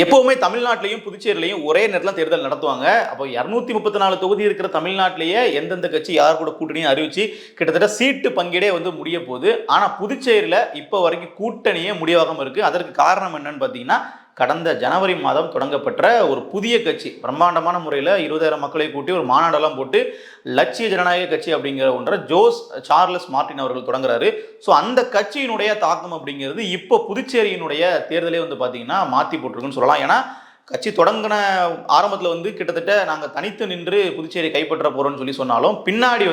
எப்பவுமே தமிழ்நாட்டிலையும் புதுச்சேரியிலையும் ஒரே நேரத்தில் தேர்தல் நடத்துவாங்க. அப்போ 234 தொகுதி இருக்கிற தமிழ்நாட்டிலேயே எந்தெந்த கட்சி யார் கூட கூட்டணியும் அறிவிச்சு கிட்டத்தட்ட சீட்டு பங்கீடே முடிய போகுது. ஆனால் புதுச்சேரியில் இப்போ வரைக்கும் கூட்டணியே முடிவாகாமல் இருக்குது. அதற்கு காரணம் என்னன்னு பார்த்தீங்கன்னா, கடந்த ஜனவரி மாதம் தொடங்கப்பட்ட ஒரு புதிய கட்சி பிரம்மாண்டமான முறையில் 20,000 மக்களை கூட்டி ஒரு மாநாடெல்லாம் போட்டு லட்சிய ஜனநாயக கட்சி அப்படிங்கிற ஒன்றை ஜோஸ் சார்லஸ் மார்டின் அவர்கள் தொடங்குறாரு. ஸோ அந்த கட்சியினுடைய தாக்கம் அப்படிங்கிறது இப்போ புதுச்சேரியினுடைய தேர்தலே பார்த்தீங்கன்னா மாற்றி போட்டிருக்குன்னு சொல்லலாம். ஏன்னா கட்சி தொடங்கின ஆரம்பத்தில் கிட்டத்தட்ட நாங்கள் தனித்து நின்று புதுச்சேரி கைப்பற்ற போகிறோம்னு சொன்னாலும் பின்னாடி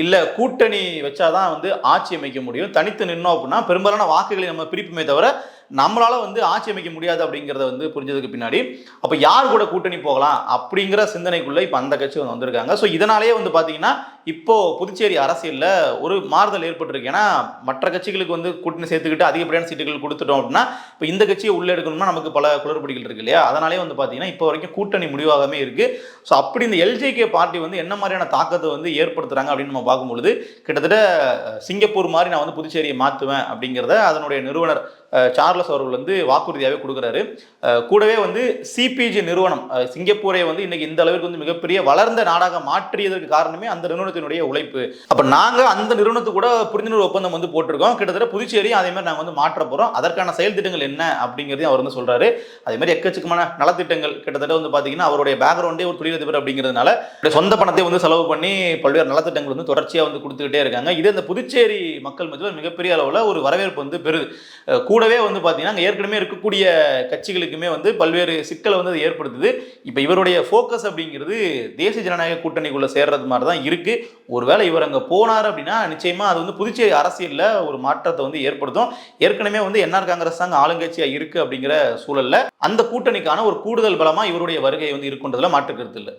இல்லை கூட்டணி வச்சாதான் ஆட்சி அமைக்க முடியும், தனித்து நின்னோம் அப்படின்னா பெரும்பாலான வாக்குகளை நம்ம பிரிப்புமே தவிர நம்மளால ஆட்சி அமைக்க முடியாது அப்படிங்கிறத புரிஞ்சதுக்கு பின்னாடி அப்போ யார் கூட கூட்டணி போகலாம் அப்படிங்கிற சிந்தனைக்குள்ள இப்போ அந்த கட்சி வந்திருக்காங்க. ஸோ இதனாலேயே பார்த்தீங்கன்னா இப்போ புதுச்சேரி அரசியலில் ஒரு மாறுதல் ஏற்பட்டிருக்கு. ஏன்னா மற்ற கட்சிகளுக்கு கூட்டணி சேர்த்துக்கிட்டு அதிகப்படியான சீட்டுகள் கொடுத்துட்டோம் அப்படின்னா இப்போ இந்த கட்சியை உள்ள எடுக்கணும்னா நமக்கு பல குளறுபடிகள் இருக்கு இல்லையா. அதனாலே பார்த்தீங்கன்னா இப்போ வரைக்கும் கூட்டணி முடிவாகவே இருக்கு. ஸோ அப்படி இந்த எல்ஜேகே பார்ட்டி என்ன மாதிரியான தாக்கத்தை ஏற்படுத்துறாங்க அப்படின்னு நம்ம பார்க்கும்பொழுது கிட்டத்தட்ட சிங்கப்பூர் மாதிரி நான் புதுச்சேரியை மாற்றுவேன் அப்படிங்கிறத அதனுடைய நிறுவனர் சார்லஸ் அவர்கள் வாக்குறுதியாகவே கொடுக்குறாரு. கூடவே சிபிஜி நிறுவனம் சிங்கப்பூரை இன்னைக்கு இந்த அளவிற்கு மிகப்பெரிய வளர்ந்த நாடாக மாற்றியதற்கு காரணமே அந்த நிறுவனத்தினுடைய உழைப்பு. அப்ப நாங்க அந்த நிறுவனத்து கூட புரிந்துணர்வு ஒப்பந்தம் போட்டிருக்கோம். கிட்டத்தட்ட புதுச்சேரி அதே மாதிரி நாங்க மாற்ற போறோம். அதற்கான செயல் திட்டங்கள் என்ன அப்படிங்கிறதையும் அவர் சொல்றாரு. அதே மாதிரி எக்கச்சக்கமான நலத்திட்டங்கள் கிட்டத்தட்ட பாத்தீங்கன்னா அவருடைய பேக்ரவுண்டே ஒரு தொழிலதிபர் அப்படிங்கிறதுனால சொந்த பணத்தை செலவு பண்ணி பல்வேறு நலத்திட்டங்கள் தொடர்ச்சியா கொடுத்துக்கிட்டே இருக்காங்க. இது இந்த புதுச்சேரி மக்கள் மத்தியில் மிகப்பெரிய அளவுல ஒரு வரவேற்பு பெறுது. கூடவே பார்த்தீங்கன்னா ஏற்கனவே இருக்கக்கூடிய கட்சிகளுக்குமே பல்வேறு சிக்கலை ஏற்படுத்துது. இப்போ இவருடைய ஃபோக்கஸ் அப்படிங்கிறது தேசிய ஜனநாயக கூட்டணிக்குள்ள சேர்றது மாதிரி தான் இருக்கு. ஒருவேளை இவர் அங்கே போனார் அப்படின்னா நிச்சயமா அது புதுச்சேரி அரசியலில் ஒரு மாற்றத்தை ஏற்படுத்தும். ஏற்கனவே என்ஆர் காங்கிரஸ் தான் ஆளுங்கட்சியா இருக்கு அப்படிங்கிற சூழல்ல அந்த கூட்டணிக்கான ஒரு கூடுதல் பலமா இவருடைய வருகை இருக்குன்றதுல மாற்று கருத்து இல்லை.